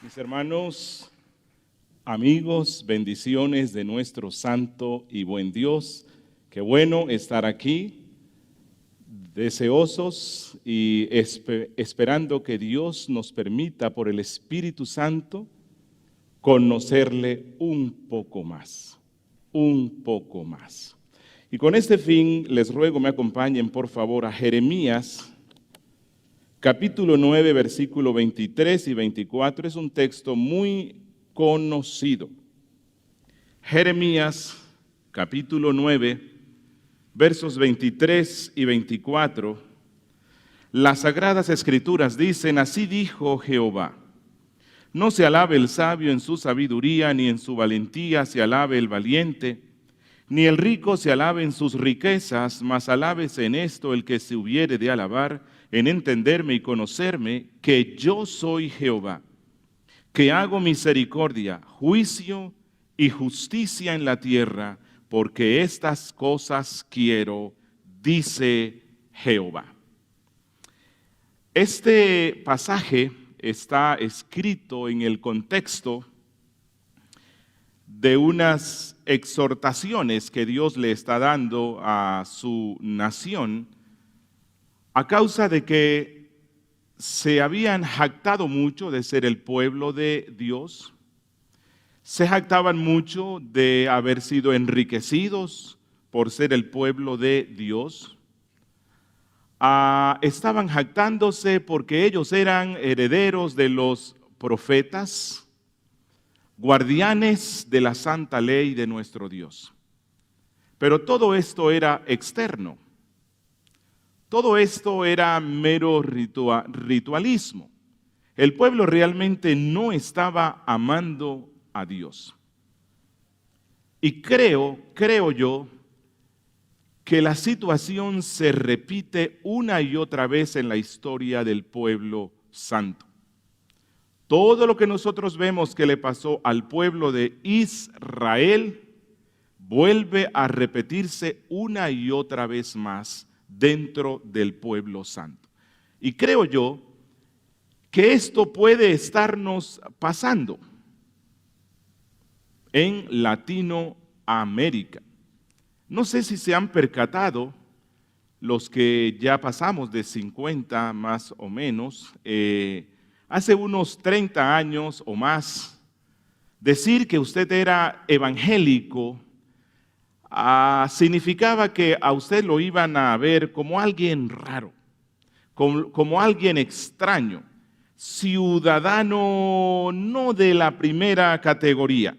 Mis hermanos, amigos, bendiciones de nuestro santo y buen Dios. Qué bueno estar aquí, deseosos y esperando que Dios nos permita por el Espíritu Santo conocerle un poco más. Y con este fin les ruego me acompañen por favor a Jeremías capítulo 9, versículo 23 y 24, es un texto muy conocido. Jeremías, capítulo 9, versos 23 y 24, las Sagradas Escrituras dicen, así dijo Jehová, no se alabe el sabio en su sabiduría, ni en su valentía se alabe el valiente, ni el rico se alabe en sus riquezas, mas alábese en esto el que se hubiere de alabar, en entenderme y conocerme, que yo soy Jehová, que hago misericordia, juicio y justicia en la tierra, porque estas cosas quiero, dice Jehová. Este pasaje está escrito en el contexto de unas exhortaciones que Dios le está dando a su nación a causa de que se habían jactado mucho de ser el pueblo de Dios, se jactaban mucho de haber sido enriquecidos por ser el pueblo de Dios, estaban jactándose porque ellos eran herederos de los profetas, guardianes de la santa ley de nuestro Dios. Pero todo esto era externo. Todo esto era mero ritualismo. El pueblo realmente no estaba amando a Dios. Y creo yo, que la situación se repite una y otra vez en la historia del pueblo santo. Todo lo que nosotros vemos que le pasó al pueblo de Israel vuelve a repetirse una y otra vez más dentro del pueblo santo. Y creo yo que esto puede estarnos pasando en Latinoamérica. No sé si se han percatado los que ya pasamos de 50 más o menos, hace unos 30 años o más, decir que usted era evangélico significaba que a usted lo iban a ver como alguien raro, como alguien extraño, ciudadano no de la primera categoría.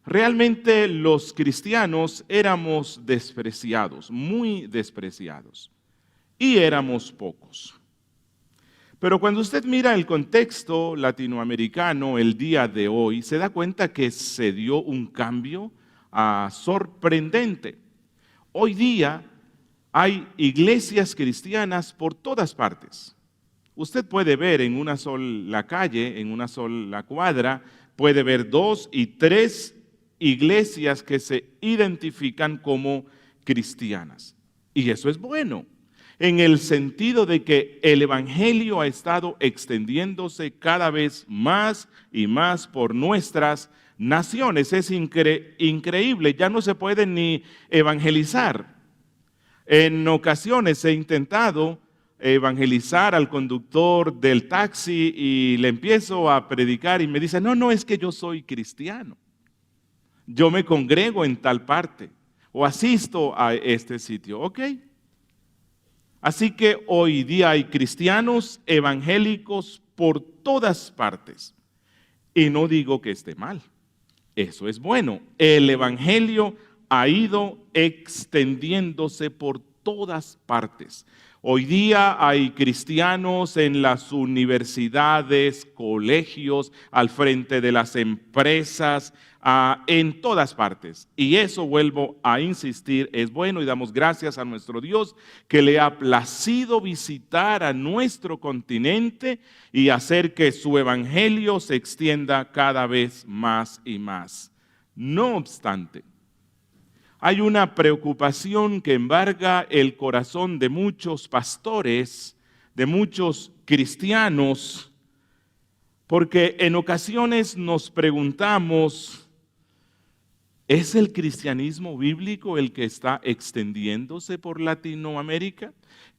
Realmente los cristianos éramos despreciados, muy despreciados, y éramos pocos. Pero cuando usted mira el contexto latinoamericano el día de hoy, se da cuenta que se dio un cambio sorprendente. Hoy día hay iglesias cristianas por todas partes. Usted puede ver en una sola calle, en una sola cuadra, puede ver 2 y 3 iglesias que se identifican como cristianas. Y eso es bueno, en el sentido de que el evangelio ha estado extendiéndose cada vez más y más por nuestras naciones. Es increíble, ya no se puede ni evangelizar. En ocasiones he intentado evangelizar al conductor del taxi y le empiezo a predicar y me dice, no, es que yo soy cristiano. Yo me congrego en tal parte o asisto a este sitio. Ok. Así que hoy día hay cristianos evangélicos por todas partes. Y no digo que esté mal. Eso es bueno. El evangelio ha ido extendiéndose por todas partes. Hoy día hay cristianos en las universidades, colegios, al frente de las empresas, en todas partes. Y eso, vuelvo a insistir, es bueno y damos gracias a nuestro Dios que le ha placido visitar a nuestro continente y hacer que su evangelio se extienda cada vez más y más. No obstante, hay una preocupación que embarga el corazón de muchos pastores, de muchos cristianos, Porque en ocasiones nos preguntamos, ¿es el cristianismo bíblico el que está extendiéndose por Latinoamérica?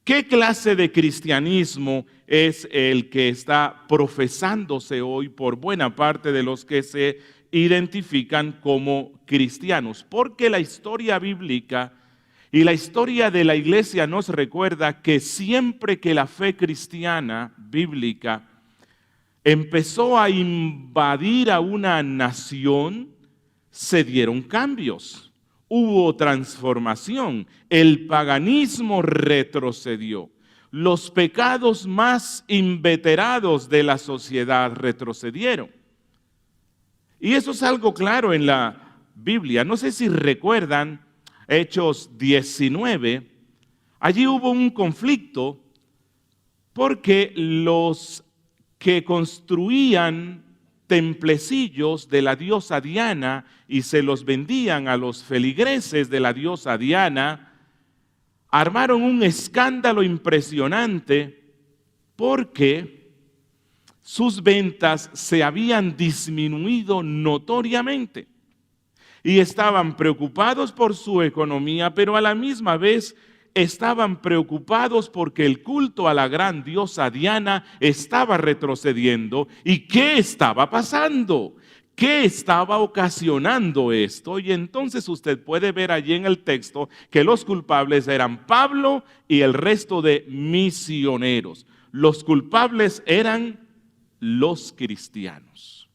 ¿Qué clase de cristianismo es el que está profesándose hoy por buena parte de los que se identifican como cristianos? Porque la historia bíblica y la historia de la iglesia nos recuerda que siempre que la fe cristiana bíblica empezó a invadir a una nación, se dieron cambios. Hubo transformación, el paganismo retrocedió, los pecados más inveterados de la sociedad retrocedieron. Y eso es algo claro en la Biblia. No sé si recuerdan Hechos 19, allí hubo un conflicto porque los que construían templecillos de la diosa Diana y se los vendían a los feligreses de la diosa Diana, armaron un escándalo impresionante porque sus ventas se habían disminuido notoriamente y estaban preocupados por su economía, pero a la misma vez estaban preocupados porque el culto a la gran diosa Diana estaba retrocediendo. ¿Y qué estaba pasando? ¿Qué estaba ocasionando esto? Y entonces usted puede ver allí en el texto que los culpables eran Pablo y el resto de misioneros. Los culpables eran los cristianos.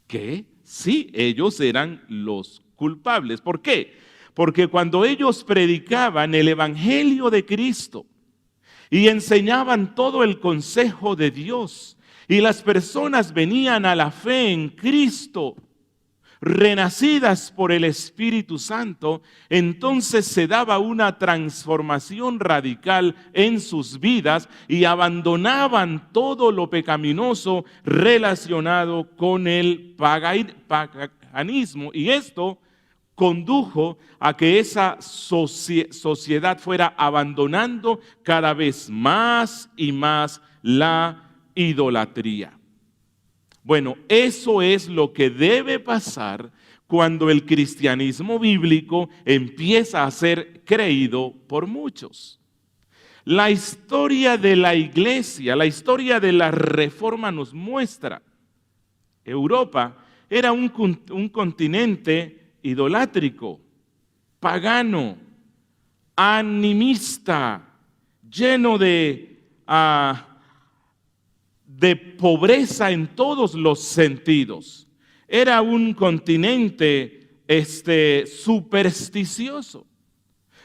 ¿Qué? Sí, ellos eran los culpables. ¿Por qué? Porque cuando ellos predicaban el evangelio de Cristo y enseñaban todo el consejo de Dios y las personas venían a la fe en Cristo, renacidas por el Espíritu Santo, entonces se daba una transformación radical en sus vidas y abandonaban todo lo pecaminoso relacionado con el paganismo. Y esto condujo a que esa sociedad fuera abandonando cada vez más y más la idolatría. Bueno, eso es lo que debe pasar cuando el cristianismo bíblico empieza a ser creído por muchos. La historia de la iglesia, la historia de la reforma nos muestra. Europa era un continente idolátrico, pagano, animista, lleno de pobreza en todos los sentidos. Era un continente supersticioso.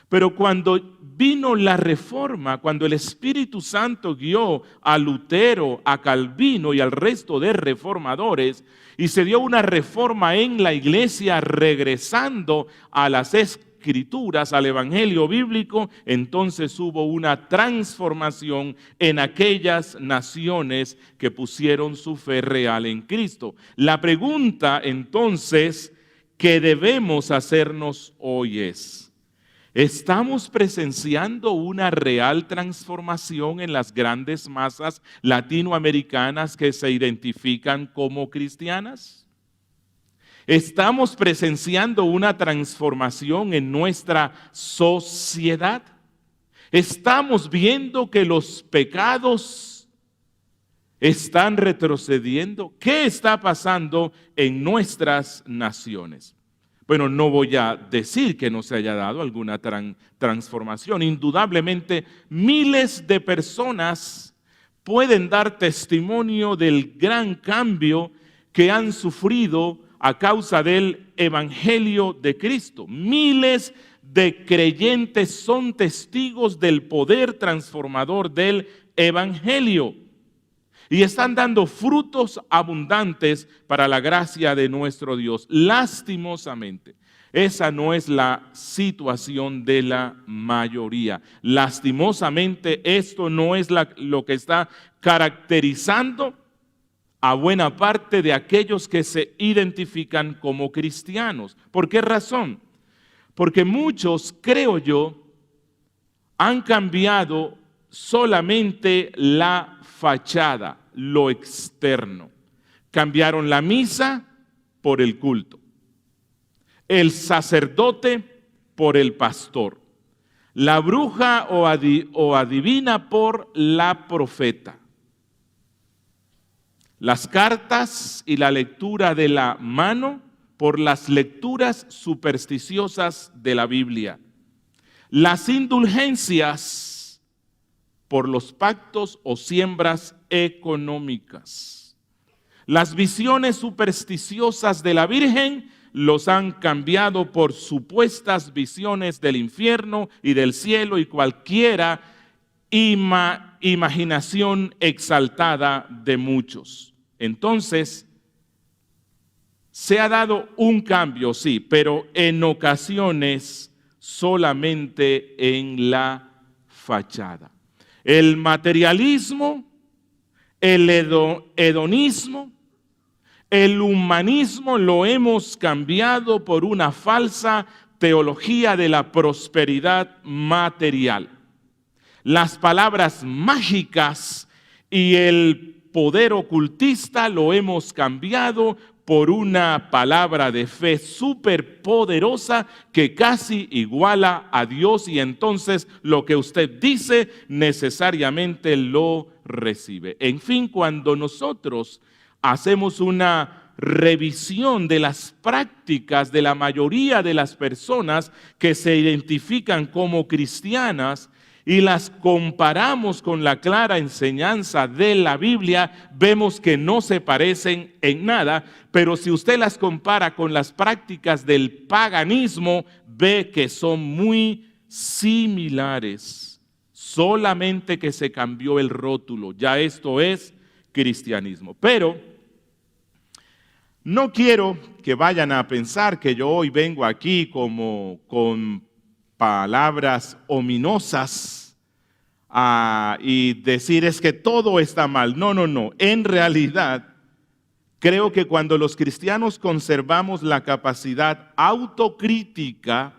Pero cuando vino la reforma, cuando el Espíritu Santo guió a Lutero, a Calvino y al resto de reformadores, y se dio una reforma en la iglesia regresando a las Escrituras, al Evangelio bíblico, entonces hubo una transformación en aquellas naciones que pusieron su fe real en Cristo. La pregunta entonces que debemos hacernos hoy es: ¿estamos presenciando una real transformación en las grandes masas latinoamericanas que se identifican como cristianas? ¿Estamos presenciando una transformación en nuestra sociedad? ¿Estamos viendo que los pecados están retrocediendo? ¿Qué está pasando en nuestras naciones? Bueno, no voy a decir que no se haya dado alguna transformación. Indudablemente, miles de personas pueden dar testimonio del gran cambio que han sufrido a causa del Evangelio de Cristo. Miles de creyentes son testigos del poder transformador del Evangelio y están dando frutos abundantes para la gracia de nuestro Dios. Lastimosamente, esa no es la situación de la mayoría. Lastimosamente, esto no es lo que está caracterizando a buena parte de aquellos que se identifican como cristianos. ¿Por qué razón? Porque muchos, creo yo, han cambiado solamente la fachada. lo externo. Cambiaron la misa por el culto, el sacerdote por el pastor, la bruja o adivina por la profeta, las cartas y la lectura de la mano por las lecturas supersticiosas de la Biblia, las indulgencias por los pactos o siembras económicas, las visiones supersticiosas de la Virgen los han cambiado por supuestas visiones del infierno y del cielo y cualquiera imaginación exaltada de muchos. Entonces, se ha dado un cambio, sí, pero en ocasiones solamente en la fachada. El materialismo, el hedonismo, el humanismo lo hemos cambiado por una falsa teología de la prosperidad material. Las palabras mágicas y el poder ocultista lo hemos cambiado por una palabra de fe superpoderosa que casi iguala a Dios, y entonces lo que usted dice necesariamente lo recibe. En fin, cuando nosotros hacemos una revisión de las prácticas de la mayoría de las personas que se identifican como cristianas y las comparamos con la clara enseñanza de la Biblia, vemos que no se parecen en nada, pero si usted las compara con las prácticas del paganismo, ve que son muy similares, solamente que se cambió el rótulo. Ya esto es cristianismo. Pero no quiero que vayan a pensar que yo hoy vengo aquí como con palabras ominosas y decir es que todo está mal. No. En realidad, creo que cuando los cristianos conservamos la capacidad autocrítica,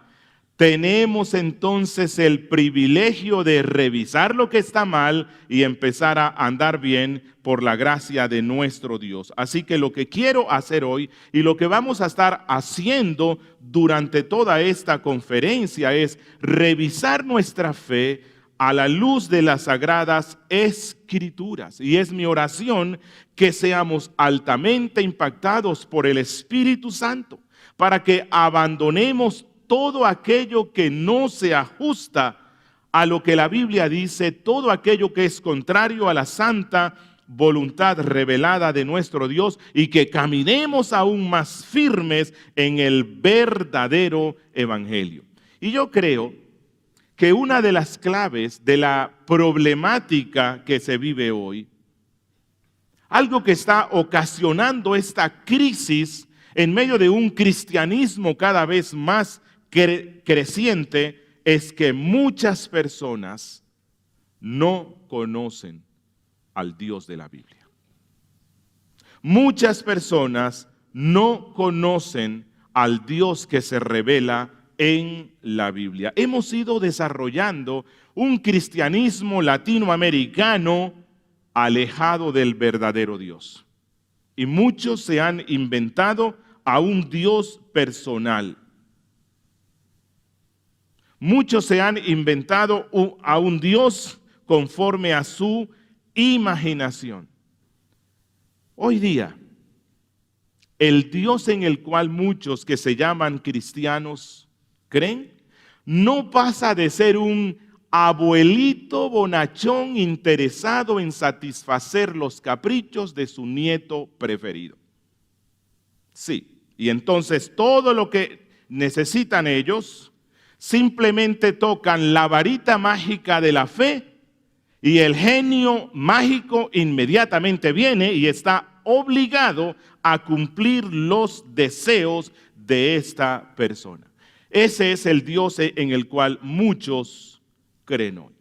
tenemos entonces el privilegio de revisar lo que está mal y empezar a andar bien por la gracia de nuestro Dios. Así que lo que quiero hacer hoy y lo que vamos a estar haciendo durante toda esta conferencia es revisar nuestra fe a la luz de las Sagradas Escrituras. Y es mi oración que seamos altamente impactados por el Espíritu Santo para que abandonemos todo aquello que no se ajusta a lo que la Biblia dice, todo aquello que es contrario a la santa voluntad revelada de nuestro Dios, y que caminemos aún más firmes en el verdadero evangelio. Y yo creo que una de las claves de la problemática que se vive hoy, algo que está ocasionando esta crisis en medio de un cristianismo cada vez más creciente, es que muchas personas no conocen al Dios de la Biblia. Muchas personas no conocen al Dios que se revela en la Biblia. Hemos ido desarrollando un cristianismo latinoamericano alejado del verdadero Dios. Y muchos se han inventado a un Dios personal. Muchos se han inventado a un Dios conforme a su imaginación. Hoy día, el Dios en el cual muchos que se llaman cristianos creen, no pasa de ser un abuelito bonachón interesado en satisfacer los caprichos de su nieto preferido. Sí, y entonces todo lo que necesitan ellos, simplemente tocan la varita mágica de la fe y el genio mágico inmediatamente viene y está obligado a cumplir los deseos de esta persona. Ese es el Dios en el cual muchos creen hoy.